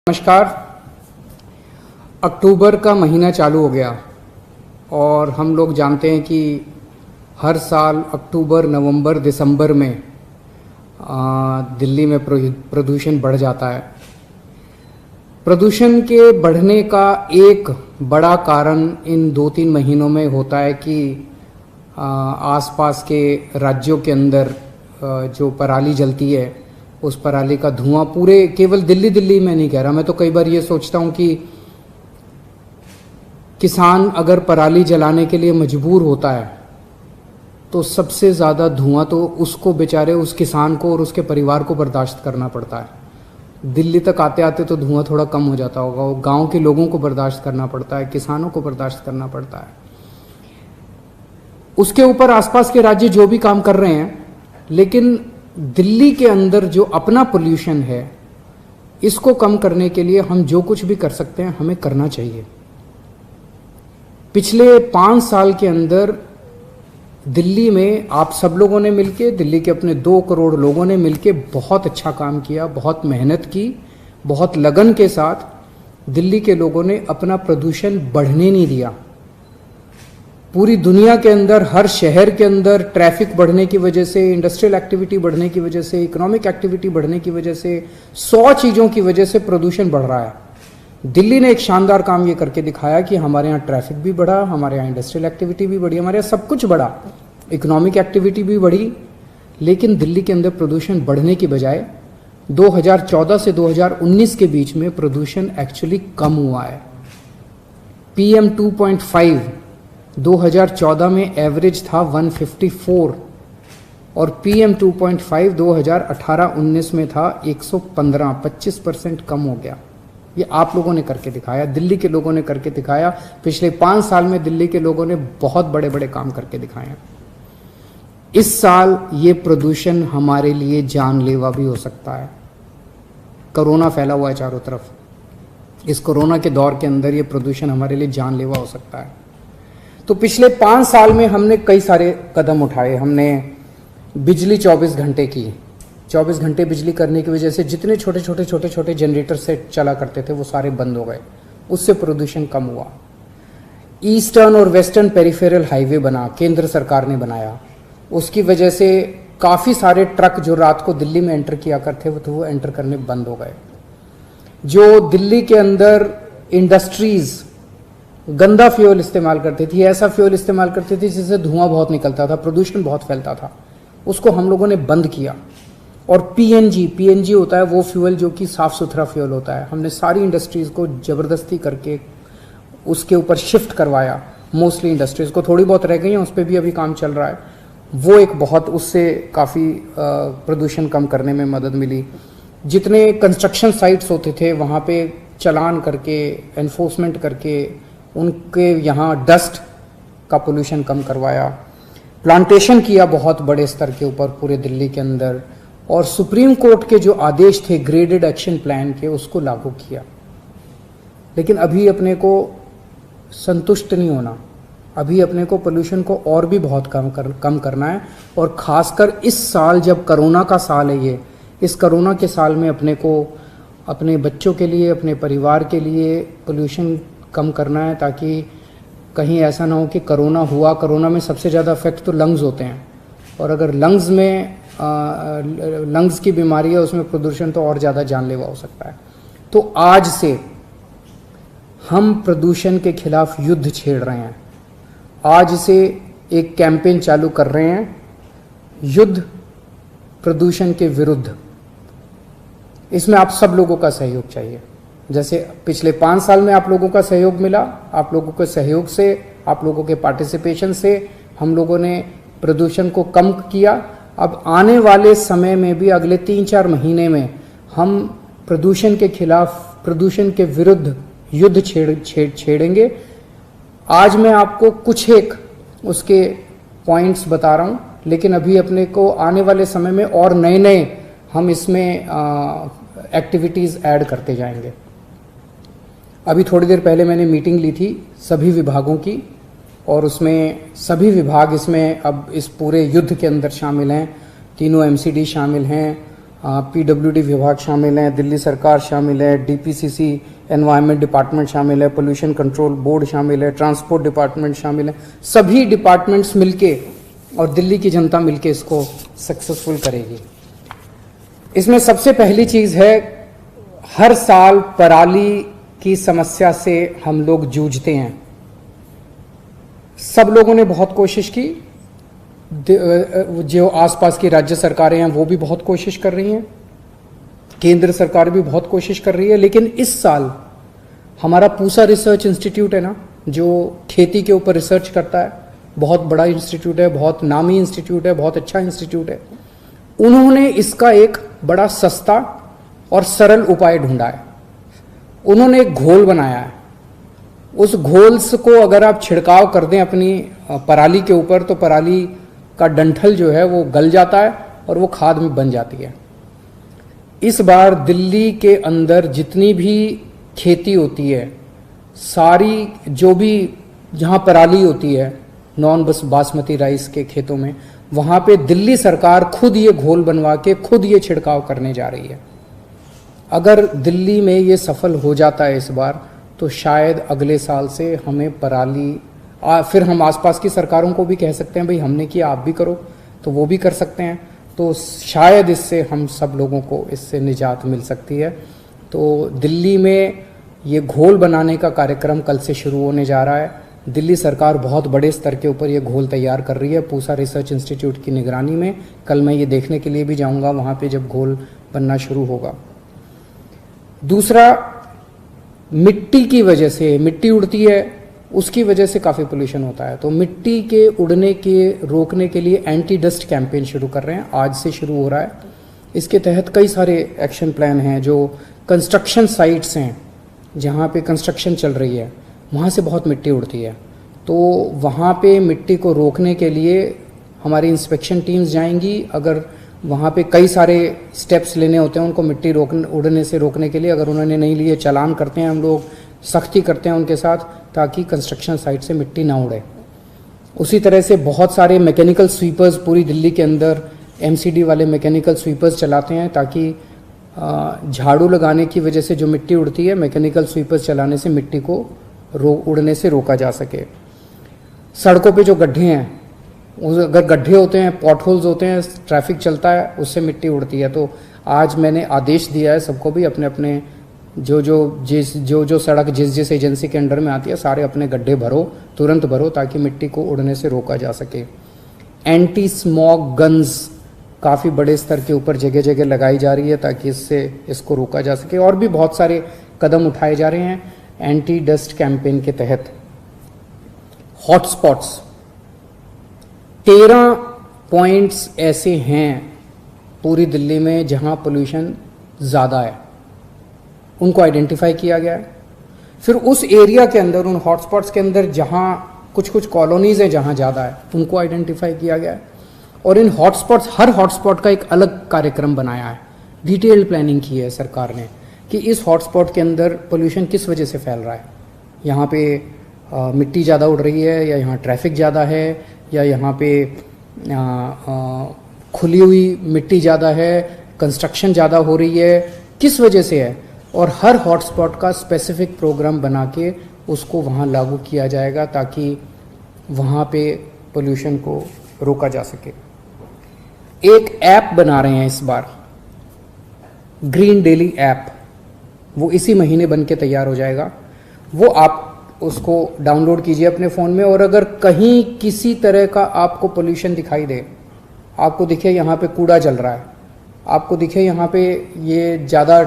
नमस्कार। अक्टूबर का महीना चालू हो गया और हम लोग जानते हैं कि हर साल अक्टूबर, नवंबर, दिसंबर में दिल्ली में प्रदूषण बढ़ जाता है। प्रदूषण के बढ़ने का एक बड़ा कारण इन 2-3 महीनों में होता है कि आसपास के राज्यों के अंदर जो पराली जलती है उस पराली का धुआं पूरे केवल दिल्ली में नहीं कह रहा, मैं तो कई बार ये सोचता हूँ कि किसान अगर पराली जलाने के लिए मजबूर होता है तो सबसे ज़्यादा धुआं तो उसको बेचारे उस किसान को और उसके परिवार को बर्दाश्त करना पड़ता है। दिल्ली तक आते आते तो धुआं थोड़ा कम हो जाता होगा, वो गांव के लोगों को बर्दाश्त करना पड़ता है, किसानों को बर्दाश्त करना पड़ता है। उसके ऊपर आसपास के राज्य जो भी काम कर रहे हैं, लेकिन दिल्ली के अंदर जो अपना पोल्यूशन है इसको कम करने के लिए हम जो कुछ भी कर सकते हैं हमें करना चाहिए। पिछले 5 साल के अंदर दिल्ली में आप सब लोगों ने मिलके, दिल्ली के अपने 2 करोड़ लोगों ने मिलके बहुत अच्छा काम किया, बहुत मेहनत की, बहुत लगन के साथ दिल्ली के लोगों ने अपना प्रदूषण बढ़ने नहीं दिया। पूरी दुनिया के अंदर, हर शहर के अंदर ट्रैफिक बढ़ने की वजह से, इंडस्ट्रियल एक्टिविटी बढ़ने की वजह से, इकोनॉमिक एक्टिविटी बढ़ने की वजह से, 100 चीज़ों की वजह से प्रदूषण बढ़ रहा है। दिल्ली ने एक शानदार काम ये करके दिखाया कि हमारे यहाँ ट्रैफिक भी बढ़ा, हमारे यहाँ इंडस्ट्रियल एक्टिविटी भी बढ़ी, हमारे यहाँ सब कुछ बढ़ा, इकोनॉमिक एक्टिविटी भी बढ़ी। लेकिन दिल्ली के अंदर प्रदूषण बढ़ने की बजाय 2014 से 2019 के बीच में प्रदूषण एक्चुअली कम हुआ है। PM 2.5 2014 में एवरेज था 154 और PM 2.5 2018-19 में था 115, 25% कम हो गया। ये आप लोगों ने करके दिखाया, दिल्ली के लोगों ने करके दिखाया। पिछले 5 साल में दिल्ली के लोगों ने बहुत बड़े बड़े काम करके दिखाए हैं। इस साल ये प्रदूषण हमारे लिए जानलेवा भी हो सकता है। कोरोना फैला हुआ है चारों तरफ, इस कोरोना के दौर के अंदर ये प्रदूषण हमारे लिए जानलेवा हो सकता है। तो पिछले 5 साल में हमने कई सारे कदम उठाए। हमने बिजली 24 घंटे की, 24 घंटे बिजली करने की वजह से जितने छोटे जनरेटर सेट चला करते थे वो सारे बंद हो गए, उससे प्रदूषण कम हुआ। ईस्टर्न और वेस्टर्न पेरिफेरल हाईवे बना, केंद्र सरकार ने बनाया, उसकी वजह से काफ़ी सारे ट्रक जो रात को दिल्ली में एंटर किया करते थे वो एंटर करने बंद हो गए। जो दिल्ली के अंदर इंडस्ट्रीज़ गंदा फ्यूल इस्तेमाल करती थी, ऐसा फ्यूल इस्तेमाल करती थी जिससे धुआं बहुत निकलता था, प्रदूषण बहुत फैलता था, उसको हम लोगों ने बंद किया। और PNG होता है वो फ्यूल जो कि साफ़ सुथरा फ्यूल होता है, हमने सारी इंडस्ट्रीज़ को ज़बरदस्ती करके उसके ऊपर शिफ्ट करवाया। मोस्टली इंडस्ट्रीज़ को, थोड़ी बहुत रह गई हैं, उस पर भी अभी काम चल रहा है। वो एक बहुत, उससे काफ़ी प्रदूषण कम करने में मदद मिली। जितने कंस्ट्रक्शन साइट्स होते थे वहाँ पे चलान करके, एनफोर्समेंट करके उनके यहाँ डस्ट का पोल्यूशन कम करवाया। प्लांटेशन किया बहुत बड़े स्तर के ऊपर पूरे दिल्ली के अंदर, और सुप्रीम कोर्ट के जो आदेश थे ग्रेडेड एक्शन प्लान के उसको लागू किया। लेकिन अभी अपने को संतुष्ट नहीं होना, अभी अपने को पोल्यूशन को और भी बहुत कम करना है। और ख़ासकर इस साल जब कोरोना का साल है, ये इस कोरोना के साल में अपने को अपने बच्चों के लिए, अपने परिवार के लिए पोल्यूशन कम करना है, ताकि कहीं ऐसा ना हो कि कोरोना हुआ, कोरोना में सबसे ज़्यादा इफेक्ट तो लंग्स होते हैं, और अगर लंग्स में लंग्स की बीमारी है उसमें प्रदूषण तो और ज़्यादा जानलेवा हो सकता है। तो आज से हम प्रदूषण के खिलाफ युद्ध छेड़ रहे हैं। आज से एक कैंपेन चालू कर रहे हैं, युद्ध प्रदूषण के विरुद्ध। इसमें आप सब लोगों का सहयोग चाहिए। जैसे पिछले 5 साल में आप लोगों का सहयोग मिला, आप लोगों के सहयोग से, आप लोगों के पार्टिसिपेशन से हम लोगों ने प्रदूषण को कम किया। अब आने वाले समय में भी, अगले 3-4 महीने में हम प्रदूषण के खिलाफ, प्रदूषण के विरुद्ध युद्ध छेड़ेंगे। आज मैं आपको कुछ एक उसके पॉइंट्स बता रहा हूँ, लेकिन अभी अपने को आने वाले समय में और नए हम इसमें एक्टिविटीज़ ऐड करते जाएंगे। अभी थोड़ी देर पहले मैंने मीटिंग ली थी सभी विभागों की, और उसमें सभी विभाग इसमें अब इस पूरे युद्ध के अंदर शामिल हैं। तीनों MCD शामिल हैं, PWD विभाग शामिल हैं, दिल्ली सरकार शामिल है, DPCC एनवायरनमेंट डिपार्टमेंट शामिल है, पोल्यूशन कंट्रोल बोर्ड शामिल है, ट्रांसपोर्ट डिपार्टमेंट शामिल है। सभी डिपार्टमेंट्स मिलके और दिल्ली की जनता मिलके इसको सक्सेसफुल करेगी। इसमें सबसे पहली चीज़ है, हर साल पराली की समस्या से हम लोग जूझते हैं। सब लोगों ने बहुत कोशिश की, जो आसपास की राज्य सरकारें हैं वो भी बहुत कोशिश कर रही हैं, केंद्र सरकार भी बहुत कोशिश कर रही है। लेकिन इस साल हमारा पूसा रिसर्च इंस्टीट्यूट है ना, जो खेती के ऊपर रिसर्च करता है, बहुत बड़ा इंस्टीट्यूट है, बहुत नामी इंस्टीट्यूट है, बहुत अच्छा इंस्टीट्यूट है। उन्होंने इसका एक बड़ा सस्ता और सरल उपाय ढूंढा है। उन्होंने एक घोल बनाया है। उस घोल को अगर आप छिड़काव कर दें अपनी पराली के ऊपर, तो पराली का डंठल जो है वो गल जाता है और वो खाद में बन जाती है। इस बार दिल्ली के अंदर जितनी भी खेती होती है, सारी जो भी जहाँ पराली होती है नॉन बासमती राइस के खेतों में, वहाँ पे दिल्ली सरकार खुद ये घोल बनवा के खुद ये छिड़काव करने जा रही है। अगर दिल्ली में ये सफल हो जाता है इस बार, तो शायद अगले साल से हमें पराली फिर हम आसपास की सरकारों को भी कह सकते हैं भाई हमने किया आप भी करो, तो वो भी कर सकते हैं। तो शायद इससे हम सब लोगों को इससे निजात मिल सकती है। तो दिल्ली में ये घोल बनाने का कार्यक्रम कल से शुरू होने जा रहा है। दिल्ली सरकार बहुत बड़े स्तर के ऊपर ये घोल तैयार कर रही है पूसा रिसर्च इंस्टीट्यूट की निगरानी में। कल मैं ये देखने के लिए भी जाऊंगा वहाँ पे जब घोल बनना शुरू होगा। दूसरा, मिट्टी की वजह से, मिट्टी उड़ती है, उसकी वजह से काफ़ी पोल्यूशन होता है। तो मिट्टी के उड़ने के रोकने के लिए एंटी डस्ट कैंपेन शुरू कर रहे हैं, आज से शुरू हो रहा है। इसके तहत कई सारे एक्शन प्लान हैं। जो कंस्ट्रक्शन साइट्स हैं जहाँ पे कंस्ट्रक्शन चल रही है, वहाँ से बहुत मिट्टी उड़ती है, तो वहाँ पे मिट्टी को रोकने के लिए हमारी इंस्पेक्शन टीम्स जाएंगी। अगर वहाँ पे कई सारे स्टेप्स लेने होते हैं उनको मिट्टी उड़ने से रोकने के लिए, अगर उन्होंने नहीं लिए चालान करते हैं हम लोग, सख्ती करते हैं उनके साथ, ताकि कंस्ट्रक्शन साइट से मिट्टी ना उड़े। उसी तरह से बहुत सारे मैकेनिकल स्वीपर्स पूरी दिल्ली के अंदर MCD वाले मैकेनिकल स्वीपर्स चलाते हैं, ताकि झाड़ू लगाने की वजह से जो मिट्टी उड़ती है, मैकेनिकल स्वीपर्स चलाने से मिट्टी को उड़ने से रोका जा सके। सड़कों पे जो गड्ढे हैं, अगर गड्ढे होते हैं, पॉटहोल्स होते हैं, ट्रैफिक चलता है, उससे मिट्टी उड़ती है। तो आज मैंने आदेश दिया है सबको भी अपने अपने जो सड़क जिस एजेंसी के अंडर में आती है, सारे अपने गड्ढे भरो, तुरंत भरो, ताकि मिट्टी को उड़ने से रोका जा सके। एंटी स्मॉग गन्स काफ़ी बड़े स्तर के ऊपर जगह जगह लगाई जा रही है, ताकि इसको रोका जा सके। और भी बहुत सारे कदम उठाए जा रहे हैं एंटी डस्ट कैंपेन के तहत। हॉटस्पॉट्स 13 पॉइंट्स ऐसे हैं पूरी दिल्ली में जहां पोल्यूशन ज़्यादा है, उनको आइडेंटिफाई किया गया है। फिर उस एरिया के अंदर, उन हॉटस्पॉट्स के अंदर जहां कुछ कॉलोनीज हैं जहां ज़्यादा है, उनको आइडेंटिफाई किया गया है। और इन हॉटस्पॉट्स, हर हॉटस्पॉट का एक अलग कार्यक्रम बनाया है, डिटेल्ड प्लानिंग की है सरकार ने कि इस हॉटस्पॉट के अंदर पोल्यूशन किस वजह से फैल रहा है। यहाँ पे मिट्टी ज़्यादा उड़ रही है, या यहाँ ट्रैफिक ज़्यादा है, या यहाँ पे खुली हुई मिट्टी ज़्यादा है, कंस्ट्रक्शन ज़्यादा हो रही है, किस वजह से है। और हर हॉटस्पॉट का स्पेसिफिक प्रोग्राम बना के उसको वहाँ लागू किया जाएगा, ताकि वहाँ पे पोल्यूशन को रोका जा सके। एक ऐप बना रहे हैं इस बार, ग्रीन डेली ऐप, वो इसी महीने बन के तैयार हो जाएगा। वो आप उसको डाउनलोड कीजिए अपने फ़ोन में, और अगर कहीं किसी तरह का आपको पोल्यूशन दिखाई दे, आपको दिखे यहाँ पे कूड़ा जल रहा है, आपको दिखे यहाँ पे ये ज़्यादा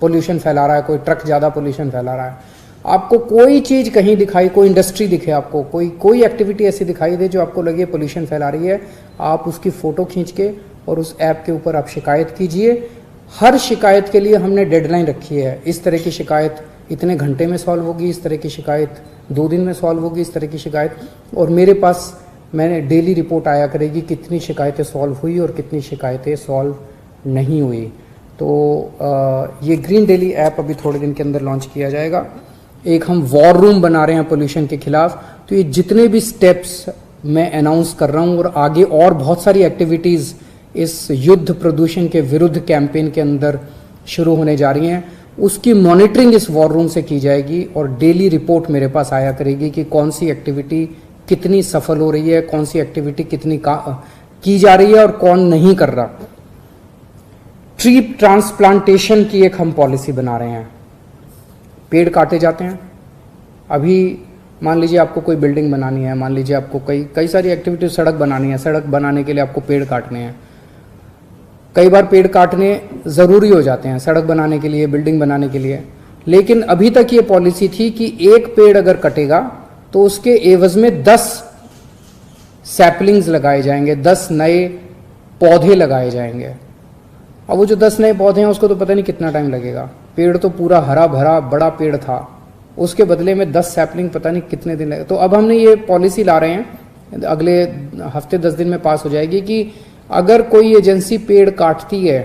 पोल्यूशन फैला रहा है, कोई ट्रक ज़्यादा पोल्यूशन फैला रहा है, आपको कोई चीज़ कहीं दिखाई, कोई इंडस्ट्री दिखे, आपको कोई एक्टिविटी ऐसी दिखाई दे जो आपको लगे पोल्यूशन फैला रही है, आप उसकी फ़ोटो खींच के और उस ऐप के ऊपर आप शिकायत कीजिए। हर शिकायत के लिए हमने डेडलाइन रखी है। इस तरह की शिकायत इतने घंटे में सॉल्व होगी, इस तरह की शिकायत 2 दिन में सॉल्व होगी, इस तरह की शिकायत। और मेरे पास मैंने डेली रिपोर्ट आया करेगी कितनी शिकायतें सॉल्व हुई और कितनी शिकायतें सॉल्व नहीं हुई। तो ये ग्रीन डेली ऐप अभी थोड़े दिन के अंदर लॉन्च किया जाएगा। एक हम वॉर रूम बना रहे हैं पोल्यूशन के खिलाफ। तो ये जितने भी स्टेप्स मैं अनाउंस कर रहा हूँ, और आगे और बहुत सारी एक्टिविटीज़ इस युद्ध प्रदूषण के विरुद्ध कैंपेन के अंदर शुरू होने जा रही हैं, उसकी मॉनिटरिंग इस वॉर रूम से की जाएगी और डेली रिपोर्ट मेरे पास आया करेगी कि कौन सी एक्टिविटी कितनी सफल हो रही है, कौन सी एक्टिविटी कितनी की जा रही है और कौन नहीं कर रहा। ट्री ट्रांसप्लांटेशन की एक हम पॉलिसी बना रहे हैं। पेड़ काटे जाते हैं, अभी मान लीजिए आपको कोई बिल्डिंग बनानी है, मान लीजिए आपको कई सारी एक्टिविटी, सड़क बनानी है, सड़क बनाने के लिए आपको पेड़ काटने हैं। कई बार पेड़ काटने ज़रूरी हो जाते हैं सड़क बनाने के लिए, बिल्डिंग बनाने के लिए, लेकिन अभी तक ये पॉलिसी थी कि एक पेड़ अगर कटेगा तो उसके एवज में 10 सैपलिंग्स लगाए जाएंगे, 10 नए पौधे लगाए जाएंगे। अब वो जो 10 नए पौधे हैं उसको तो पता नहीं कितना टाइम लगेगा, पेड़ तो पूरा हरा भरा बड़ा पेड़ था, उसके बदले में 10 सैपलिंग पता नहीं कितने दिन लगे। तो अब हमने ये पॉलिसी ला रहे हैं, अगले हफ्ते 10 दिन में पास हो जाएगी कि अगर कोई एजेंसी पेड़ काटती है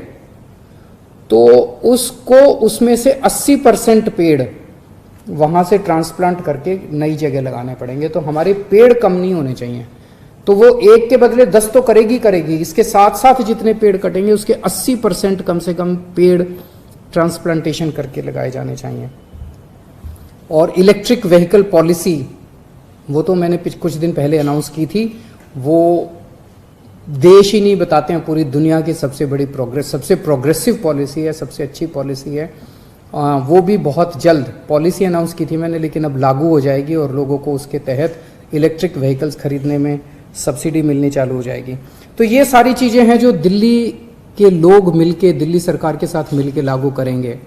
तो उसको उसमें से 80% पेड़ वहां से ट्रांसप्लांट करके नई जगह लगाने पड़ेंगे। तो हमारे पेड़ कम नहीं होने चाहिए। तो वो एक के बदले 10 तो करेगी, इसके साथ साथ जितने पेड़ कटेंगे उसके 80% कम से कम पेड़ ट्रांसप्लांटेशन करके लगाए जाने चाहिए। और इलेक्ट्रिक व्हीकल पॉलिसी, वो तो मैंने कुछ दिन पहले अनाउंस की थी, वो देश ही नहीं बताते हैं, पूरी दुनिया की सबसे बड़ी सबसे प्रोग्रेसिव पॉलिसी है, सबसे अच्छी पॉलिसी है। वो भी बहुत जल्द पॉलिसी अनाउंस की थी मैंने, लेकिन अब लागू हो जाएगी और लोगों को उसके तहत इलेक्ट्रिक व्हीकल्स खरीदने में सब्सिडी मिलनी चालू हो जाएगी। तो ये सारी चीज़ें हैं जो दिल्ली के लोग मिलके, दिल्ली सरकार के साथ मिलके लागू करेंगे।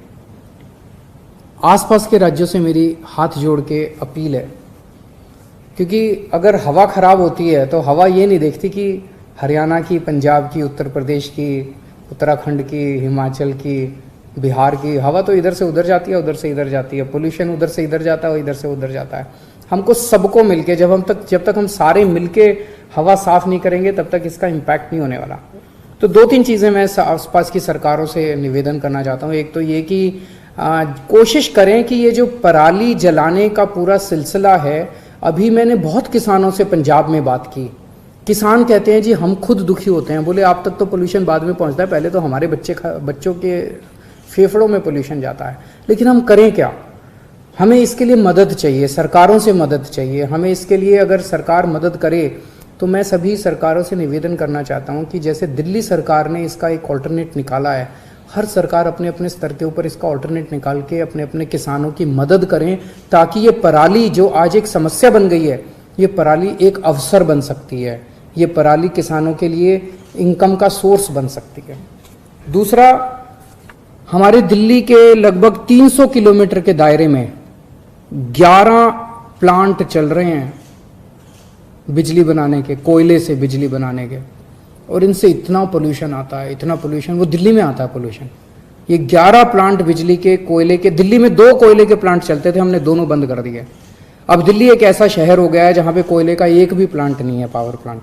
आसपास के राज्यों से मेरी हाथ जोड़ के अपील है, क्योंकि अगर हवा खराब होती है तो हवा ये नहीं देखती कि हरियाणा की, पंजाब की, उत्तर प्रदेश की, उत्तराखंड की, हिमाचल की, बिहार की हवा तो इधर से उधर जाती है, उधर से इधर जाती है, पोल्यूशन उधर से इधर जाता है, इधर से उधर जाता है। हमको सबको मिलके जब तक हम सारे मिलके हवा साफ नहीं करेंगे तब तक इसका इम्पैक्ट नहीं होने वाला। तो 2-3 चीज़ें मैं आसपास की सरकारों से निवेदन करना चाहता हूँ। एक तो ये कि कोशिश करें कि ये जो पराली जलाने का पूरा सिलसिला है, अभी मैंने बहुत किसानों से पंजाब में बात की। किसान कहते हैं जी हम खुद दुखी होते हैं, बोले आप तक तो पोल्यूशन बाद में पहुंचता है, पहले तो हमारे बच्चों के फेफड़ों में पोल्यूशन जाता है। लेकिन हम करें क्या? हमें इसके लिए मदद चाहिए, सरकारों से मदद चाहिए। हमें इसके लिए अगर सरकार मदद करे तो मैं सभी सरकारों से निवेदन करना चाहता हूं कि जैसे दिल्ली सरकार ने इसका एक ऑल्टरनेट निकाला है, हर सरकार अपने अपने स्तर के ऊपर इसका ऑल्टरनेट निकाल के अपने अपने किसानों की मदद करें, ताकि ये पराली जो आज एक समस्या बन गई है, ये पराली एक अवसर बन सकती है। ये पराली किसानों के लिए इनकम का सोर्स बन सकती है। दूसरा, हमारे दिल्ली के लगभग 300 किलोमीटर के दायरे में 11 प्लांट चल रहे हैं बिजली बनाने के, कोयले से बिजली बनाने के, और इनसे इतना पोल्यूशन आता है, इतना पोल्यूशन, वो दिल्ली में आता है पोल्यूशन। ये 11 प्लांट बिजली के, कोयले के, दिल्ली में 2 कोयले के प्लांट चलते थे, हमने दोनों बंद कर दिए। अब दिल्ली एक ऐसा शहर हो गया है जहाँ पे कोयले का एक भी प्लांट नहीं है, पावर प्लांट।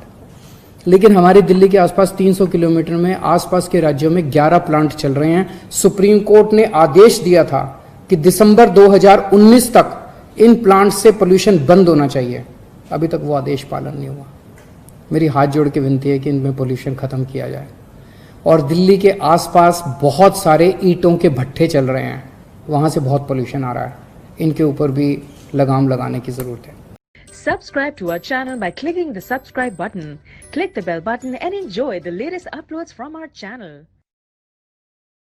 लेकिन हमारी दिल्ली के आसपास 300 किलोमीटर में आसपास के राज्यों में 11 प्लांट चल रहे हैं। सुप्रीम कोर्ट ने आदेश दिया था कि दिसंबर 2019 तक इन प्लांट से पोल्यूशन बंद होना चाहिए। अभी तक वो आदेश पालन नहीं हुआ। मेरी हाथ जोड़ के विनती है कि इनमें पोल्यूशन खत्म किया जाए। और दिल्ली के आसपास बहुत सारे ईंटों के भट्ठे चल रहे हैं, वहाँ से बहुत पोल्यूशन आ रहा है। इनके ऊपर भी लगाम लगाने की ज़रूरत है। Subscribe to our channel by clicking the subscribe button. Click the bell button and enjoy the latest uploads from our channel.